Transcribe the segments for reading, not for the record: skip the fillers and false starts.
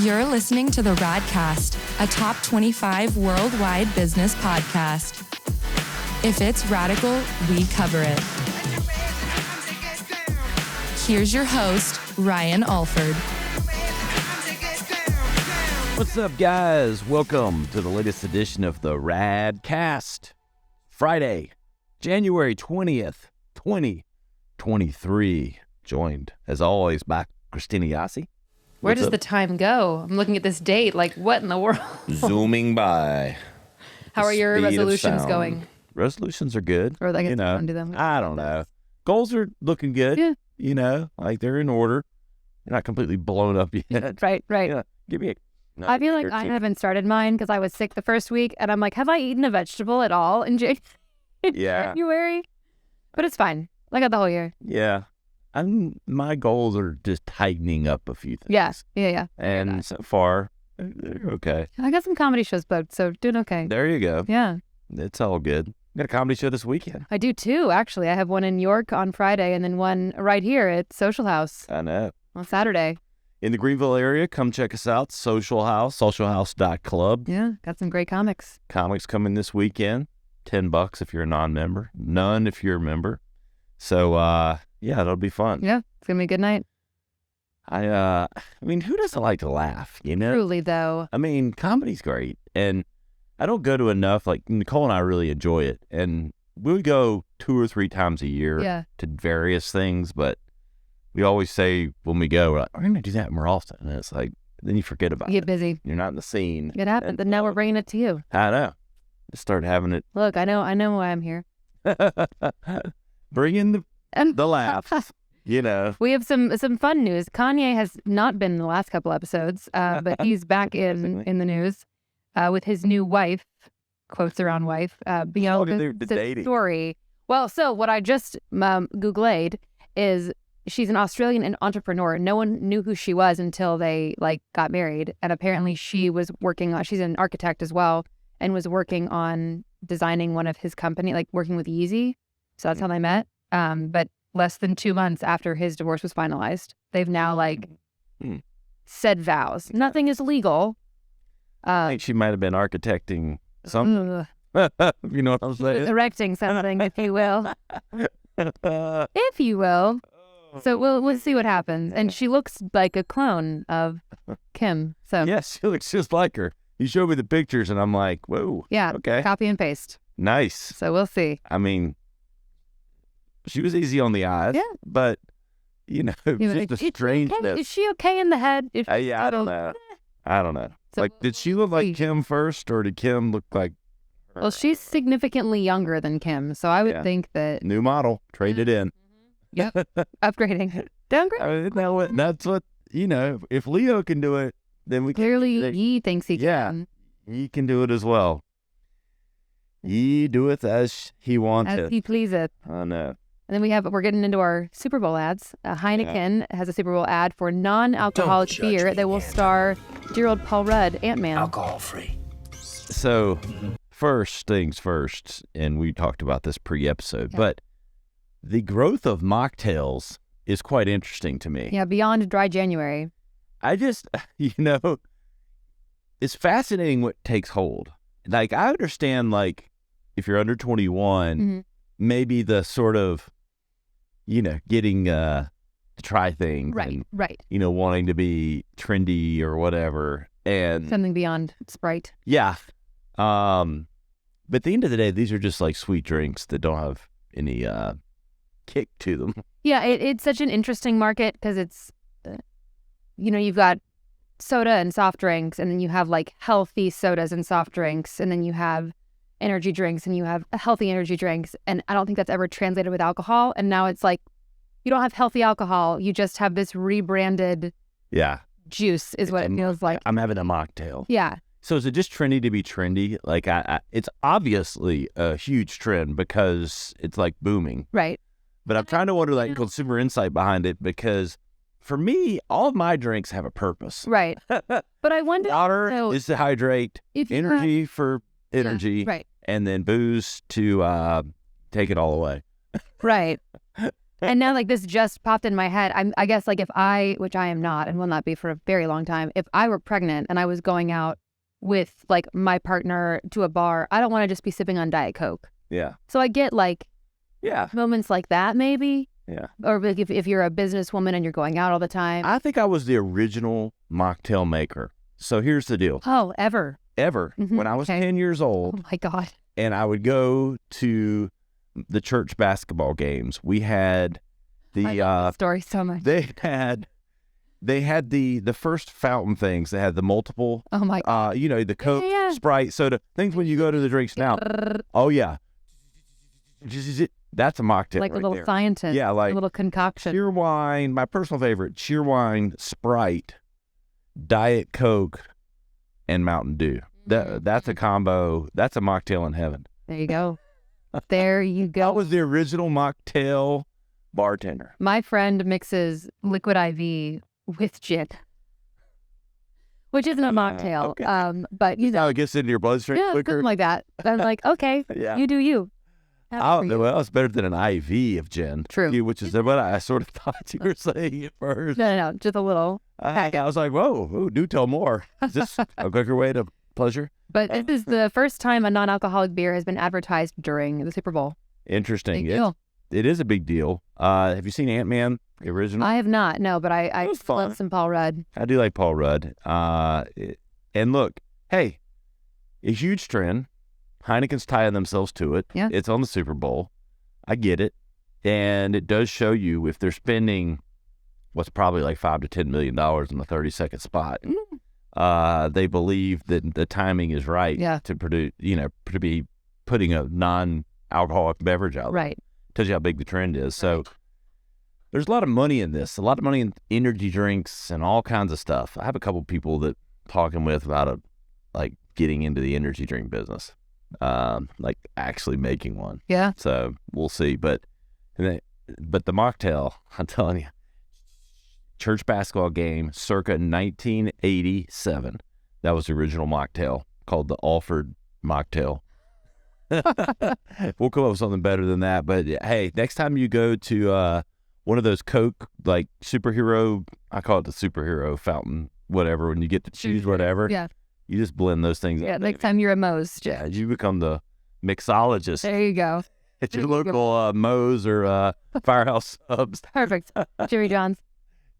You're listening to the Radcast, a top 25 worldwide business podcast. If it's radical, we cover it. Here's your host, Ryan Alford. What's up, guys? Welcome to the latest edition of the Radcast. Friday, January 20th, 2023. Joined, as always, by Christina Yasi. Where does the time go? I'm looking at this date, like, what in the world? Zooming by. How are your resolutions going? Resolutions are good. Or like, undo them? I don't know. Goals are looking good. Yeah. You know, like they're in order. They're not completely blown up yet. Right. Yeah. Give me a... I feel like I haven't started mine because I was sick the first week, and I'm like, have I eaten a vegetable at all in January? But it's fine. I got the whole year. Yeah. My goals are just tightening up a few things. Yeah. And so far, they're okay. I got some comedy shows booked, so doing okay. There you go. Yeah. It's all good. Got a comedy show this weekend. I do too, actually. I have one in York on Friday and then one right here at Social House. I know. On Saturday. In the Greenville area, come check us out. Social House, socialhouse.club. Yeah, got some great comics. Comics coming this weekend. $10 if you're a non-member. None if you're a member. So, yeah, it'll be fun. Yeah, it's going to be a good night. I mean, who doesn't like to laugh, you know? Truly, though. I mean, comedy's great. And I don't go to enough. Like, Nicole and I really enjoy it. And we would go 2 or 3 times a year to various things. But we always say when we go, we're like, we're going to do that more often. And it's like, then you forget about it. You get busy. You're not in the scene. It happens. And now we're bringing it to you. I know. Just start having it. Look, I know why I'm here. Bring in the laughs, you know. We have some fun news. Kanye has not been in the last couple episodes, but he's back in the news with his new wife, quotes around wife, Bianca Censori. Well, so what I just Googled is she's an Australian entrepreneur. No one knew who she was until they got married, and apparently she was working on. She's an architect as well, and was working on designing one of his company, working with Yeezy. So that's how they met. But less than 2 months after his divorce was finalized, they've now said vows. Nothing is legal. I think she might have been architecting something. You know what I'm saying? Erecting something, if you will. If you will. So we'll see what happens. And she looks like a clone of Kim. So yes, she looks just like her. You showed me the pictures, and I'm like, whoa. Yeah. Okay. Copy and paste. Nice. So we'll see. I mean, she was easy on the eyes. Yeah. But, you know, just a strangeness. Is she okay in the head? Yeah, I don't know. I don't know. So did she look like Kim first, or did Kim look like her? Well, she's significantly younger than Kim, so I would think that... New model. Trade it in. Yep. Upgrading. Downgrade. I mean, that's what, you know, if Leo can do it, then we Clearly, can. he thinks he can. Yeah, he can do it as well. He doeth as he wanteth. As he pleaseth. I know. And then we're getting into our Super Bowl ads. Heineken has a Super Bowl ad for non-alcoholic beer that will star dear old Paul Rudd, Ant-Man. Alcohol-free. So, first things first, and we talked about this pre-episode, but the growth of mocktails is quite interesting to me. Yeah, beyond dry January. I just, you know, it's fascinating what takes hold. I understand, if you're under 21, maybe the sort of, you know, getting to try things. Right. You know, wanting to be trendy or whatever. And something beyond Sprite. Yeah. But at the end of the day, these are just sweet drinks that don't have any kick to them. Yeah, it's such an interesting market because it's, you know, you've got soda and soft drinks, and then you have healthy sodas and soft drinks, and then you have energy drinks, and you have healthy energy drinks, and I don't think that's ever translated with alcohol. And now it's you don't have healthy alcohol, you just have this rebranded juice is what it feels like. I'm having a mocktail. Yeah. So is it just trendy to be trendy? It's obviously a huge trend because it's booming. Right. But I'm trying to wonder consumer insight behind it, because for me, all of my drinks have a purpose. Right. But I wonder... Water is to hydrate, energy for energy, right, and then booze to take it all away. Right. And now like this just popped in my head. I guess like if which I am not and will not be for a very long time, if I were pregnant and I was going out with like my partner to a bar, I don't want to just be sipping on Diet Coke. Yeah. So I get like moments like that maybe. Yeah. Or like if you're a businesswoman and you're going out all the time. I think I was the original mocktail maker. So here's the deal. Oh, ever. Mm-hmm. When I was 10 years old. Oh my God. And I would go to the church basketball games. We had I love this story so much. They had the first fountain things. They had the multiple. Oh my God. The Coke, Sprite, soda, things when you go to the drinks now. Oh yeah. That's a mocktail. Like right a little there. scientist. Yeah, like a little concoction. Cheerwine, my personal favorite, Cheerwine, Sprite, Diet Coke, and Mountain Dew. That's a combo. That's a mocktail in heaven. There you go. There you go. That was the original mocktail bartender. My friend mixes liquid IV with gin, which isn't a mocktail. Okay. But How it gets into your bloodstream quicker. Something like that. I'm like, okay, you do you. Well, it's better than an IV of gin. True. Which is what I sort of thought you were saying at first. No, just a little. I was like, whoa, do tell more. Is this a quicker way to pleasure? But this is the first time a non-alcoholic beer has been advertised during the Super Bowl. Interesting. Big deal. It is a big deal. Have you seen Ant-Man, the original? I have not, no, but I love some Paul Rudd. I do like Paul Rudd. And look, hey, a huge trend. Heineken's tying themselves to it. Yeah. It's on the Super Bowl. I get it. And it does show you if they're spending what's probably like $5 to $10 million in the 30-second spot, they believe that the timing is right to produce, to be putting a non-alcoholic beverage out. Right. Tells you how big the trend is. So there's a lot of money in this, a lot of money in energy drinks and all kinds of stuff. I have a couple people that I'm talking with about getting into the energy drink business. Like actually making one. Yeah. So we'll see. But the mocktail, I'm telling you, church basketball game circa 1987. That was the original mocktail called the Alford mocktail. We'll come up with something better than that. But hey, next time you go to one of those Coke like superhero, I call it the superhero fountain, whatever. When you get to choose whatever. Yeah. You just blend those things up. Yeah, next time you're a Moe's. Yeah, you become the mixologist. There you go. At your local Moe's or Firehouse Subs. Perfect. Jerry John's.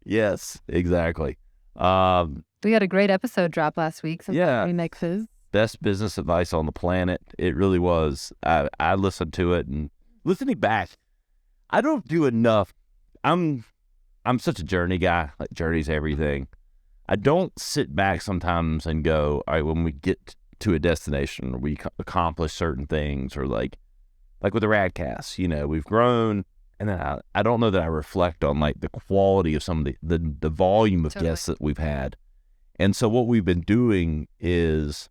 Yes, exactly. We had a great episode drop last week. Remixes. Best business advice on the planet. It really was. I listened to it, and listening back, I don't do enough. I'm such a journey guy. Like, journey's everything. I don't sit back sometimes and go, all right, when we get to a destination, or we accomplish certain things, or like with the Radcast, we've grown, and then I don't know that I reflect on like the quality of some of the volume of guests that we've had. And so what we've been doing is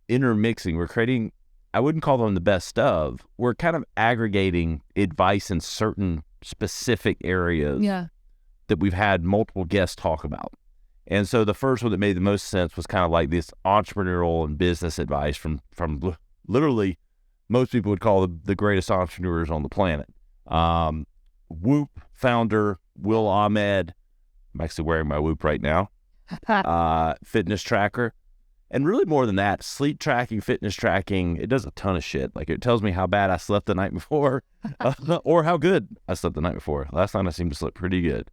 intermixing. We're creating, I wouldn't call them the best of, we're kind of aggregating advice in certain specific areas that we've had multiple guests talk about. And so the first one that made the most sense was kind of like this entrepreneurial and business advice from literally most people would call the greatest entrepreneurs on the planet. Whoop founder Will Ahmed, I'm actually wearing my Whoop right now, fitness tracker. And really more than that, sleep tracking, fitness tracking, it does a ton of shit. Like, it tells me how bad I slept the night before or how good I slept the night before. Last night I seemed to sleep pretty good.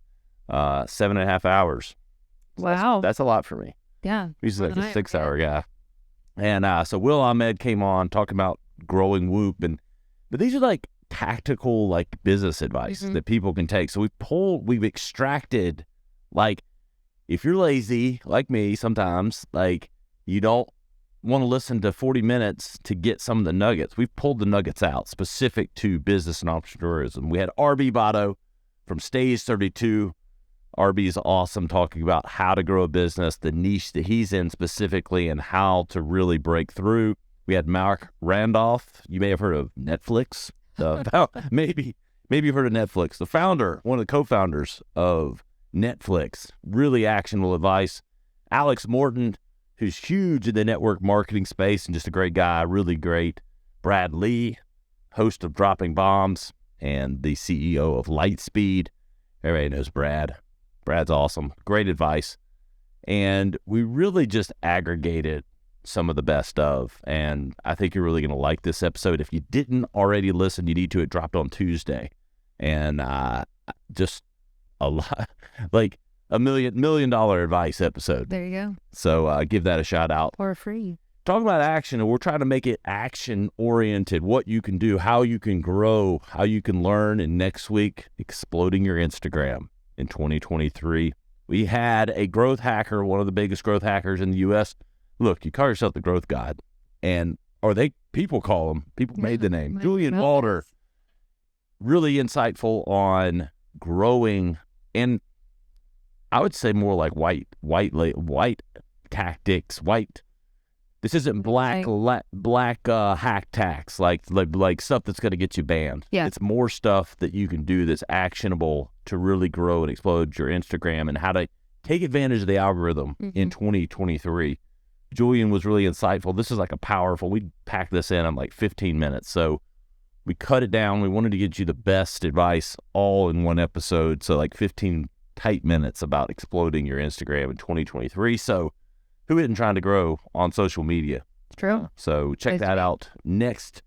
7.5 hours. Wow. That's a lot for me. Yeah. He's like a 6-hour guy. And so Will Ahmed came on talking about growing Whoop. But these are like tactical, like business advice that people can take. So we've extracted, like, if you're lazy, like me sometimes, like, you don't want to listen to 40 minutes to get some of the nuggets. We've pulled the nuggets out specific to business and entrepreneurism. We had RB Botto from Stage 32. RB is awesome, talking about how to grow a business, the niche that he's in specifically, and how to really break through. We had Marc Randolph. You may have heard of Netflix. Maybe you've heard of Netflix. The founder, one of the co-founders of Netflix. Really actionable advice. Alex Morton, who's huge in the network marketing space and just a great guy, really great. Brad Lee, host of Dropping Bombs. and the CEO of Lightspeed. Everybody knows Brad. Brad's awesome. Great advice. And we really just aggregated some of the best of, and I think you're really going to like this episode. If you didn't already listen, you need to. It dropped on Tuesday, and just a lot, like $1 million advice episode. There you go. So give that a shout out. For free. Talking about action, and we're trying to make it action oriented, what you can do, how you can grow, how you can learn. And next week, exploding your Instagram in 2023. We had a growth hacker, one of the biggest growth hackers in the U.S. Look, you call yourself the growth god, people call him, people made the name. Julian, Walder, really insightful on growing, and I would say more like white tactics, this isn't black hack tax, like stuff that's going to get you banned. Yeah. It's more stuff that you can do that's actionable to really grow and explode your Instagram, and how to take advantage of the algorithm in 2023. Julian was really insightful. This is like we packed this in like 15 minutes. So we cut it down. We wanted to get you the best advice all in one episode. So like 15 tight minutes about exploding your Instagram in 2023. So who isn't trying to grow on social media? True. So check that out next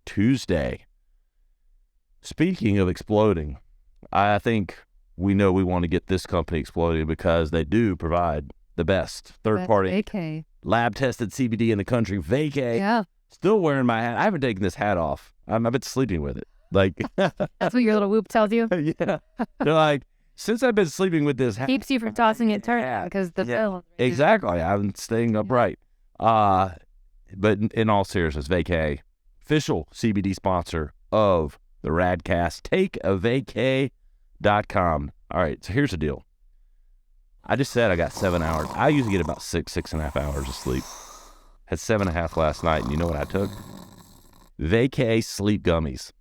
Tuesday. Speaking of exploding, I think we know we want to get this company exploding because they do provide the best third-party VAYCAY. Lab-tested CBD in the country. VAYCAY. Yeah. Still wearing my hat. I haven't taken this hat off. I've been sleeping with it. Like that's what your little whoop tells you? Yeah. They're like, since I've been sleeping with this hat. Keeps you from tossing it turn because the film. Exactly. I'm staying upright. But in all seriousness, VAYCAY, official CBD sponsor of the Radcast. TakeAVAYCAY.com. All right, so here's the deal. I just said I got 7 hours. I usually get about 6.5 hours of sleep. Had 7.5 last night, and you know what I took? VAYCAY sleep gummies.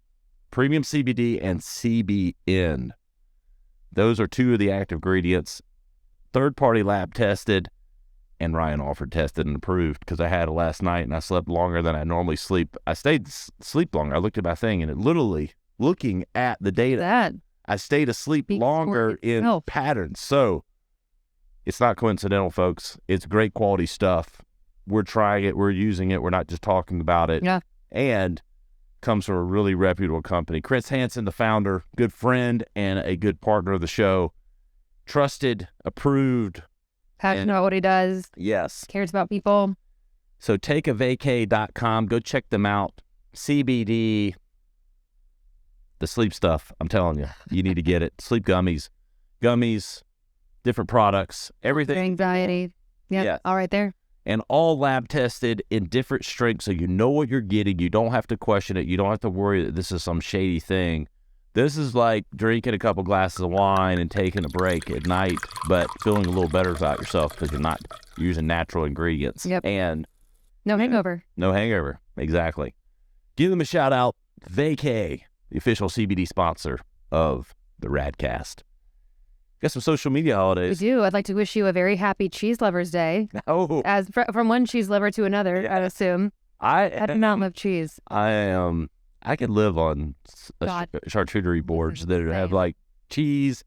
Premium CBD and CBN. Those are two of the active ingredients. Third-party lab tested, and Ryan Alford tested and approved, because I had it last night and I slept longer than I normally sleep. I stayed asleep longer. I looked at my thing, and it literally, looking at the data, I stayed asleep longer in patterns. So it's not coincidental, folks. It's great quality stuff. We're trying it. We're using it. We're not just talking about it. Yeah. And comes from a really reputable company. Chris Hansen, the founder, good friend and a good partner of the show. Trusted, approved. Passionate about what he does. Yes. Cares about people. So takeavaycay.com. Go check them out. CBD, the sleep stuff. I'm telling you, you need to get it. Sleep gummies, different products, everything. Anxiety. Yep. Yeah. All right there. And all lab tested in different strengths, so you know what you're getting. You don't have to question it. You don't have to worry that this is some shady thing. This is like drinking a couple glasses of wine and taking a break at night, but feeling a little better about yourself because you're not using natural ingredients. Yep. And no hangover. No hangover. Exactly. Give them a shout out. VAYCAY, the official CBD sponsor of the Radcast. Got some social media holidays. We do. I'd like to wish you a very happy Cheese Lovers Day. Oh. As from one cheese lover to another, I'd assume. I do not love cheese. I could live on charcuterie boards that have like cheese,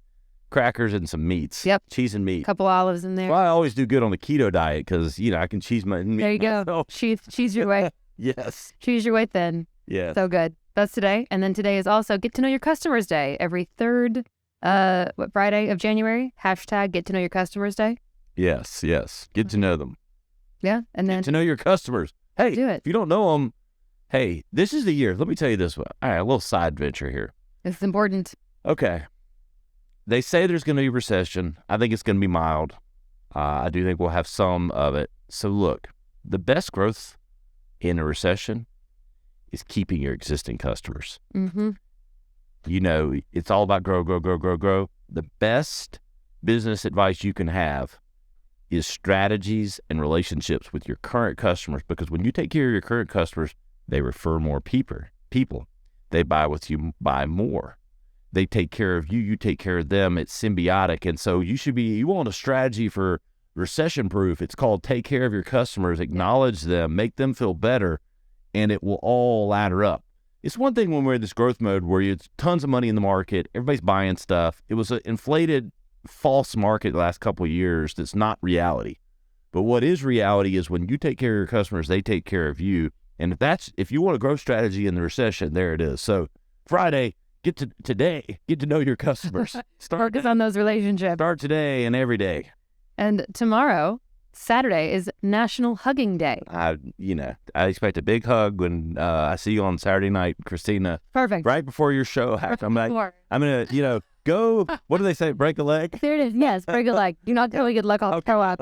crackers, and some meats. Yep. Cheese and meat. A couple olives in there. Well, I always do good on the keto diet because, I can cheese my meat. There you go. Cheese your way. Yes. Choose your way thin. Yes. So good. That's today. And then today is also Get to Know Your Customers Day. Every third Friday of January, hashtag Get to Know Your Customers Day. Yes. Get to know them. Yeah. And then get to know your customers. Hey, do it. If you don't know them, hey, this is the year. Let me tell you this one. All right, a little side venture here. It's important. Okay. They say there's going to be a recession. I think it's going to be mild. I do think we'll have some of it. So look, the best growth in a recession is keeping your existing customers. Mm-hmm. It's all about grow. The best business advice you can have is strategies and relationships with your current customers, because when you take care of your current customers, they refer more people. They buy with you, buy more. They take care of you, you take care of them. It's symbiotic. And so you want a strategy for recession proof. It's called take care of your customers, acknowledge them, make them feel better, and it will all ladder up. it's one thing when we're in this growth mode where it's tons of money in the market, everybody's buying stuff. It was an inflated, false market the last couple of years that's not reality. But what is reality is when you take care of your customers, they take care of you. And if you want a growth strategy in the recession, there it is. So Friday, get to know your customers. Focus on those relationships. Start today and every day. And tomorrow, Saturday, is National Hugging Day. I expect a big hug when I see you on Saturday night, Christina. Perfect. Right before your show. I'm gonna go. What do they say? Break a leg. There it is. Yes, break a leg. Do not tell me good luck. I'll throw up.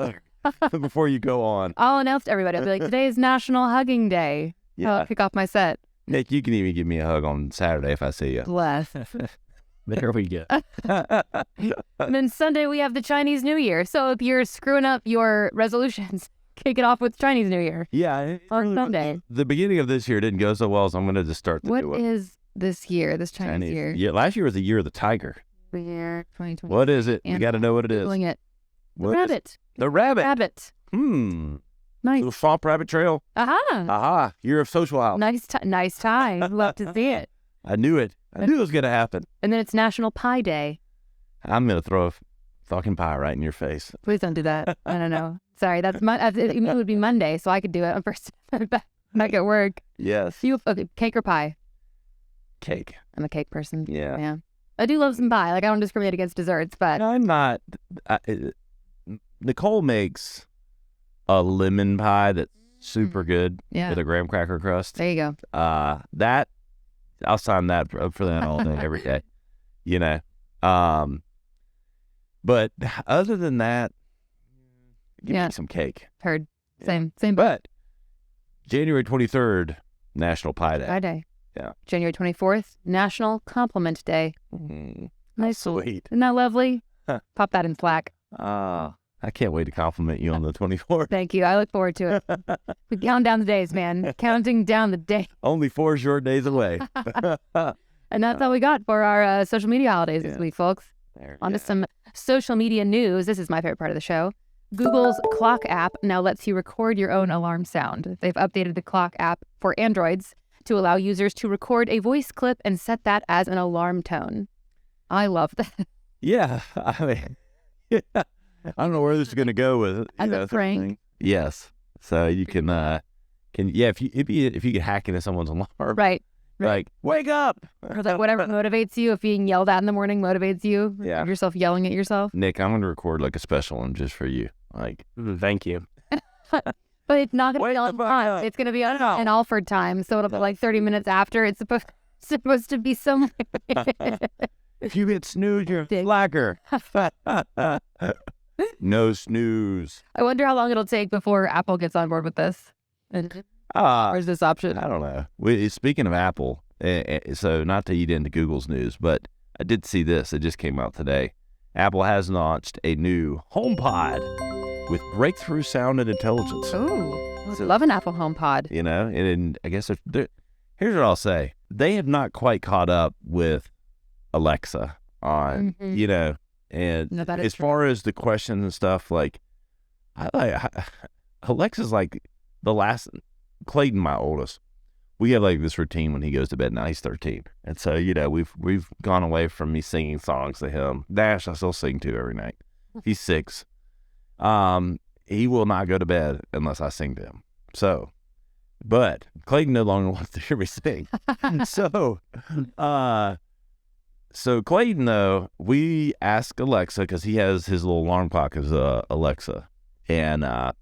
Before you go on, I'll announce to everybody. I'll be like, today is National Hugging Day. Yeah. I'll kick off my set. Nick, you can even give me a hug on Saturday if I see you. Bless. There we go. And then Sunday we have the Chinese New Year. So if you're screwing up your resolutions, kick it off with Chinese New Year. Yeah. On Sunday. The beginning of this year didn't go so well, so I'm going to just start to do it. What is this year, this Chinese year? Yeah, last year was the year of the tiger. The year 2020. What is it? You got to know what it is. It. The What rabbit. The rabbit. Rabbit. Nice. Little swamp rabbit trail. Aha. Year of social house. Nice tie. Love to see it. I knew it. I knew it was going to happen. And then it's National Pie Day. I'm going to throw a fucking pie right in your face. Please don't do that. I don't know. Sorry, it would be Monday, so I could do it on first back at work. Yes. Okay, cake or pie? Cake. I'm a cake person. Yeah. I do love some pie. Like, I don't discriminate against desserts, but I'm not. Nicole makes a lemon pie that's super good with a graham cracker crust. There you go. That I'll sign that for that all day, every day. But other than that, give me some cake. Heard. Yeah. Same. But January 23rd, National Pie Day. Pie Day. Yeah. January 24th, National Compliment Day. Nice. Sweet. Isn't that lovely? Huh. Pop that in Slack. I can't wait to compliment you on the 24th. Thank you. I look forward to it. We count down the days, man. Counting down the days. Only 4 short days away. And that's all we got for our social media holidays this week, folks. On to some social media news. This is my favorite part of the show. Google's Clock app now lets you record your own alarm sound. They've updated the Clock app for Androids to allow users to record a voice clip and set that as an alarm tone. I love that. Yeah. I mean, I don't know where this is going to go with it. As a prank. Yes. So you can if you get hack into someone's alarm. Right. Like, wake up. Or like whatever motivates you. If being yelled at in the morning motivates you. Yeah. Yourself yelling at yourself. Nick, I'm going to record like a special one just for you. Like, thank you. But it's not going to be on time. It's going to be on an Alford time. So it'll be like 30 minutes after. It's supposed to be somewhere. If you hit snooze, you're a slacker. No snooze. I wonder how long it'll take before Apple gets on board with this. Where's this option? I don't know. Speaking of Apple, so not to eat into Google's news, but I did see this. It just came out today. Apple has launched a new HomePod with breakthrough sound and intelligence. Ooh, love an Apple HomePod. And I guess here's what I'll say. They have not quite caught up with Alexa on, and no, as far as the questions and stuff, like, Alexa's like the last, Clayton, my oldest, we have like this routine when he goes to bed. Now he's 13. And so, we've gone away from me singing songs to him. Dash, I still sing to every night. He's 6. He will not go to bed unless I sing to him. So, but Clayton no longer wants to hear me sing. So Clayton, though, we ask Alexa, because he has his little alarm clock as Alexa, and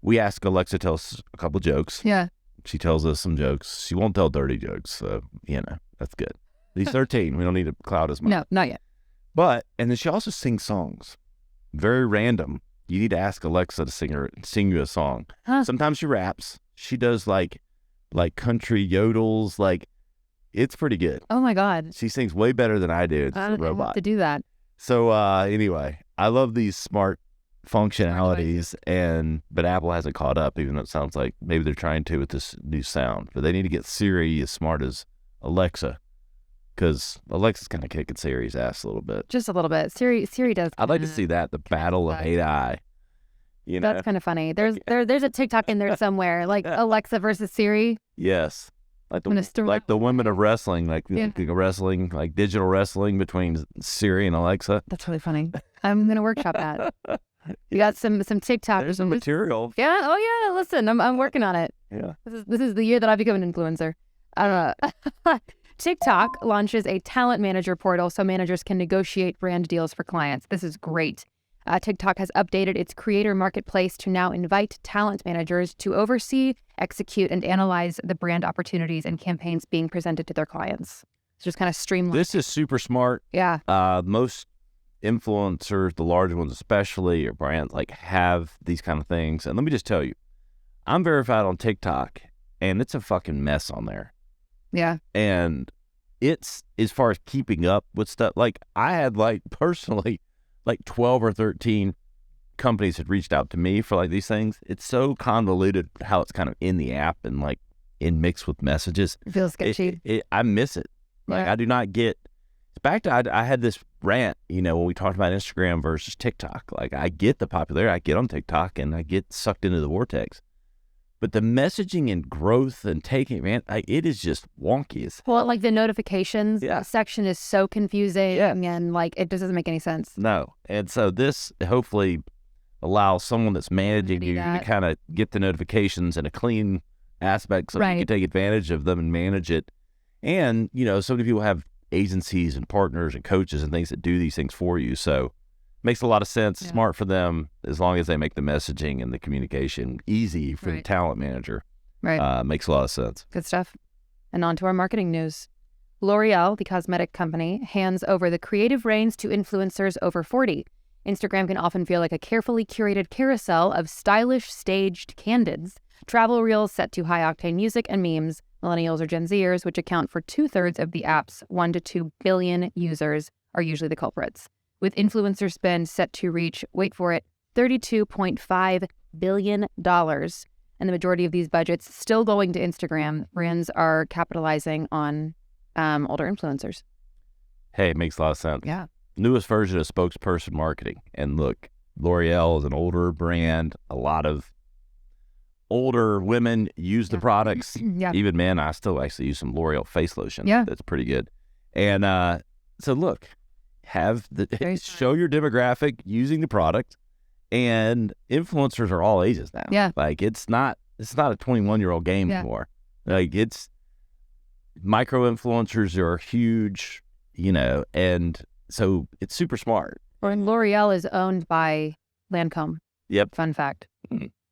we ask Alexa to tell us a couple jokes. Yeah. She tells us some jokes. She won't tell dirty jokes, so, that's good. He's 13. We don't need to cloud his mind. No, not yet. But, and then she also sings songs. Very random. You need to ask Alexa to sing you a song. Huh. Sometimes she raps. She does like country yodels, like, it's pretty good. Oh my God. She sings way better than I do. It's a robot. I have to do that. So anyway, I love these smart functionalities, but Apple hasn't caught up, even though it sounds like maybe they're trying to with this new sound. But they need to get Siri as smart as Alexa, because Alexa's kind of kicking Siri's ass a little bit. Just a little bit. Siri does. I'd like to see that, the battle of AI. That's kind of funny. There's a TikTok in there somewhere, like Alexa versus Siri. Yes. like the women of wrestling, like wrestling, like digital wrestling between Siri and Alexa. That's really funny. I'm gonna workshop that. You got some TikTok. There's some material. Yeah. Oh yeah. Listen, I'm working on it. Yeah. This is the year that I become an influencer. I don't know. TikTok launches a talent manager portal so managers can negotiate brand deals for clients. This is great. TikTok has updated its creator marketplace to now invite talent managers to oversee, execute, and analyze the brand opportunities and campaigns being presented to their clients. It's just kind of streamlined. This is super smart. Yeah. Most influencers, the large ones especially, or brands, like have these kind of things. And let me just tell you, I'm verified on TikTok, and it's a fucking mess on there. Yeah. And it's, as far as keeping up with stuff, like I had personally 12 or 13 companies had reached out to me for like these things. It's so convoluted how it's kind of in the app and like in mixed with messages. It feels sketchy. I miss it. Like I do not get, it's back to, I had this rant, when we talked about Instagram versus TikTok. Like I get the popularity, I get on TikTok and I get sucked into the vortex. But the messaging and growth and taking, man, it is just wonky. Well, like the notifications section is so confusing and like it just doesn't make any sense. No. And so this hopefully allows someone that's managing you to kind of get the notifications in a clean aspect so you can take advantage of them and manage it. And, so many people have agencies and partners and coaches and things that do these things for you. So makes a lot of sense, smart for them, as long as they make the messaging and the communication easy for the talent manager. Right. Makes a lot of sense. Good stuff. And on to our marketing news. L'Oreal, the cosmetic company, hands over the creative reins to influencers over 40. Instagram can often feel like a carefully curated carousel of stylish, staged candids, travel reels set to high-octane music and memes. Millennials or Gen Zers, which account for 2/3 of the app's 1 to 2 billion users, are usually the culprits. With influencer spend set to reach, wait for it, $32.5 billion. And the majority of these budgets still going to Instagram, brands are capitalizing on older influencers. Hey, it makes a lot of sense. Yeah. Newest version of spokesperson marketing. And look, L'Oreal is an older brand. A lot of older women use the products. Even men, I still actually use some L'Oreal face lotion. Yeah. That's pretty good. And so look, show your demographic using the product, and influencers are all ages now. Yeah. Like it's not a 21-year-old game anymore. Like it's micro influencers are huge, and so it's super smart. And L'Oreal is owned by Lancome. Yep. Fun fact.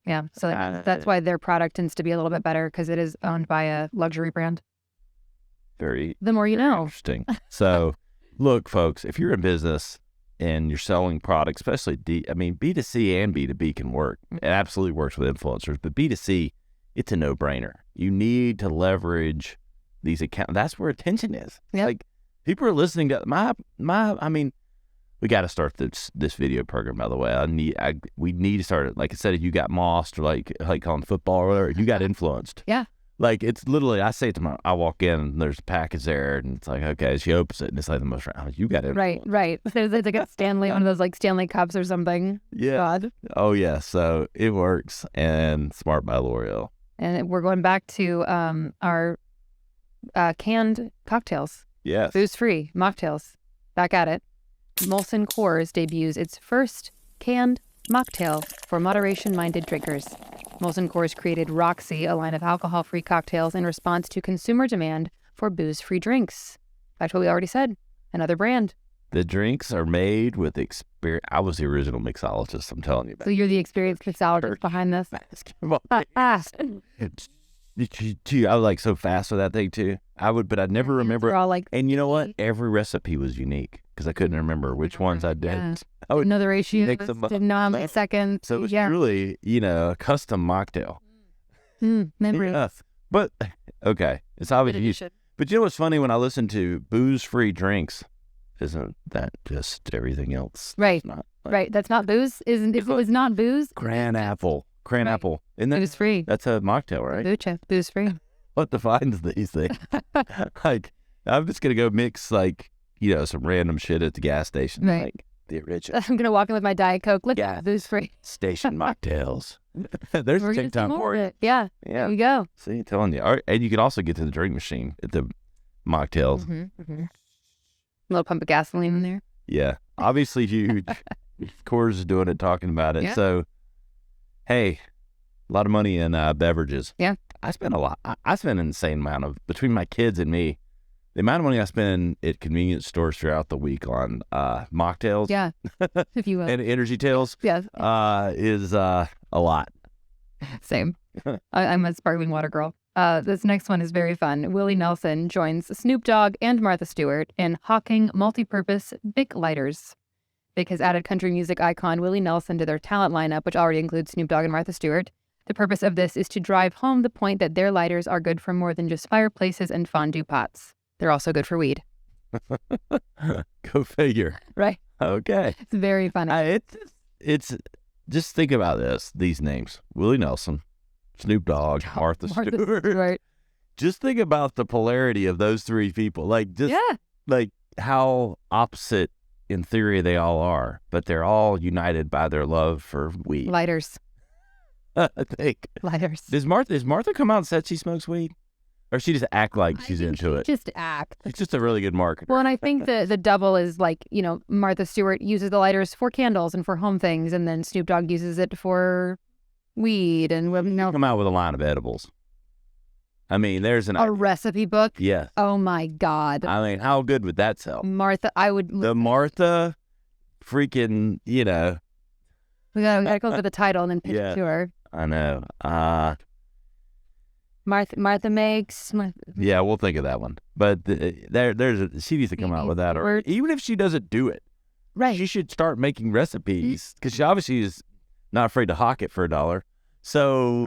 Yeah. So that's why their product tends to be a little bit better, because it is owned by a luxury brand. The more you know. Interesting. So look, folks, if you're in business and you're selling products, especially B2C and B2B can work. It absolutely works with influencers, but B2C, it's a no-brainer. You need to leverage these accounts. That's where attention is. Yep. Like people are listening to we got to start this video program, by the way. We need to start it. Like I said, if you got mossed or like on football or whatever, you got influenced. Yeah. Like it's literally, I say to I walk in and there's a package there and it's like, okay, she opens it and it's like the most, you got it. Right. There's like a Stanley, one of those like Stanley cups or something. Yeah. God. Oh yeah. So it works, and smart by L'Oreal. And we're going back to our canned cocktails. Yes. Booze-free mocktails. Back at it. Molson Coors debuts its first canned mocktail for moderation-minded drinkers. Molson Coors created Roxy, a line of alcohol-free cocktails in response to consumer demand for booze-free drinks. That's what we already said. Another brand. The drinks are made with experience. I was the original mixologist, I'm telling you. So you're the experienced mixologist behind this? Fast. I was like so fast with that thing too. But I'd never remember. And you know what? Every recipe was unique because I couldn't remember which ones I did. Yeah. I would know the ratios, didn't know how many seconds. So it was truly, a custom mocktail. Memories. Yeah. But, okay. It's obviously. But you know what's funny? When I listen to booze-free drinks, isn't that just everything else? Right. Right. That's not booze? If it was not booze? Cran apple. Isn't that? Booze-free. That's a mocktail, right? Kombucha. Booze-free. What defines these things? Like, I'm just going to go mix, some random shit at the gas station. Right. The original. I'm gonna walk in with my Diet Coke. Look, booze free. Station mocktails. There's a TikTok for it. Yeah. There you go. See, I'm telling you. And you can also get to the drink machine at the mocktails. A little pump of gasoline in there. Yeah. Obviously huge. Coors is doing it, talking about it. Yeah. So, hey, a lot of money in beverages. Yeah. I spend a lot. I spend an insane amount of, between my kids and me, the amount of money I spend at convenience stores throughout the week on mocktails, if you will, and energy tails, is a lot. Same. I'm a sparkling water girl. This next one is very fun. Willie Nelson joins Snoop Dogg and Martha Stewart in hawking multi-purpose Bic lighters. Bic has added country music icon Willie Nelson to their talent lineup, which already includes Snoop Dogg and Martha Stewart. The purpose of this is to drive home the point that their lighters are good for more than just fireplaces and fondue pots. They're also good for weed. Go figure. Right. Okay. It's very funny. It's just think about these names. Willie Nelson, Snoop Dogg, Martha Stewart. Just think about the polarity of those three people. Like how opposite in theory they all are, but they're all united by their love for weed. Lighters. I think. Lighters. Does Martha come out and said she smokes weed? Or she just act like she's into it? Just act. She's just a really good marketer. Well, and I think the double is like, Martha Stewart uses the lighters for candles and for home things, and then Snoop Dogg uses it for weed. And come out with a line of edibles. I mean, there's a recipe book. Yeah. Oh my God. I mean, how good would that sell? Martha, the Martha, freaking, We gotta go for the title and then pitch it to her. I know. Martha makes. Yeah, we'll think of that one. But she needs to come out with that, or even if she doesn't do it, right? She should start making recipes because she obviously is not afraid to hawk it for $1. So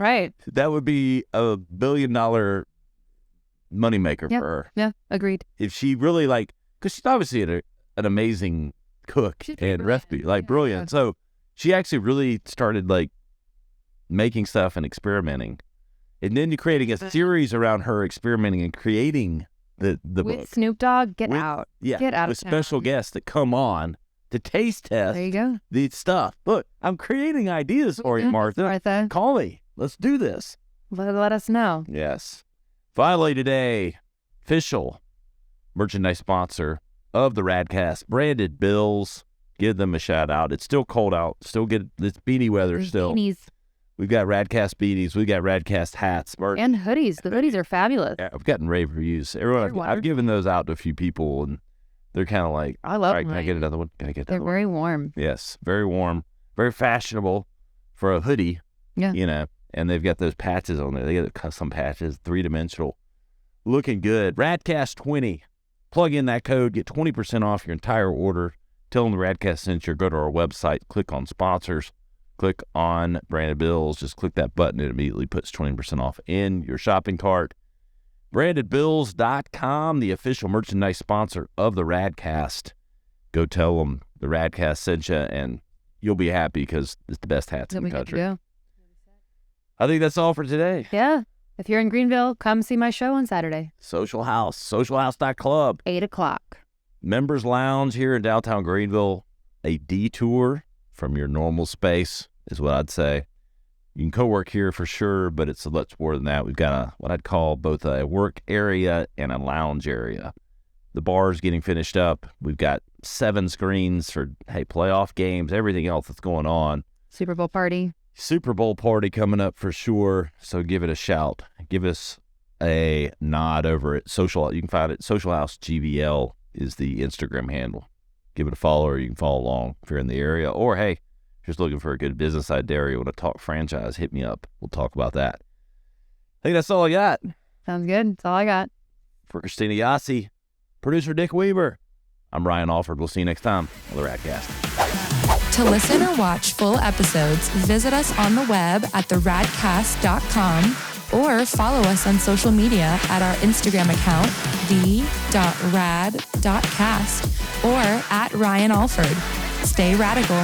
that would be a $1 billion moneymaker for her. Yeah, agreed. If she really because she's obviously an amazing cook and recipe, brilliant. So she actually really started making stuff and experimenting. And then you're creating a series around her experimenting and creating the book. With Snoop Dogg, get out. Yeah, get out with special guests that come on to taste test the stuff. Look, I'm creating ideas for you, Martha. Call me. Let's do this. Let us know. Yes. Finally today, official merchandise sponsor of the Radcast, Branded Bills. Give them a shout out. It's still cold out. Still get this beanie weather still. Beanies. We've got Radcast beanies. We've got Radcast hats. And hoodies. The hoodies are fabulous. Yeah, I've gotten rave reviews. I've given those out to a few people, and they're kind of like, I love them. Can I get another one? Can I get that one? They're very warm. Yes, very warm. Very fashionable for a hoodie. Yeah. And they've got those patches on there. They got custom patches, 3-dimensional. Looking good. Radcast20. Plug in that code. Get 20% off your entire order. Tell them the Radcast sent you. Go to our website. Click on sponsors. Click on Branded Bills. Just click that button. It immediately puts 20% off in your shopping cart. BrandedBills.com, the official merchandise sponsor of the Radcast. Go tell them the Radcast sent you, and you'll be happy because it's the best hats in the country. I think that's all for today. Yeah. If you're in Greenville, come see my show on Saturday. Social House, socialhouse.club. 8 o'clock. Members Lounge here in downtown Greenville. A detour from your normal space is what I'd say. You can co-work here for sure, but it's much more than that. We've got what I'd call both a work area and a lounge area. The bar's getting finished up. We've got 7 screens for, playoff games, everything else that's going on. Super Bowl party coming up for sure. So give it a shout. Give us a nod over at Social. You can find it. Social House GVL is the Instagram handle. Give it a follow, or you can follow along if you're in the area. Or, hey, just looking for a good business idea, or you want to talk franchise, hit me up. We'll talk about that. I think that's all I got. Sounds good. That's all I got. For Christina Yasi, producer Dick Weaver, I'm Ryan Alford. We'll see you next time on the Radcast. To listen or watch full episodes, visit us on the web at theradcast.com or follow us on social media at our Instagram account, the.rad.cast, or at Ryan Alford. Stay radical.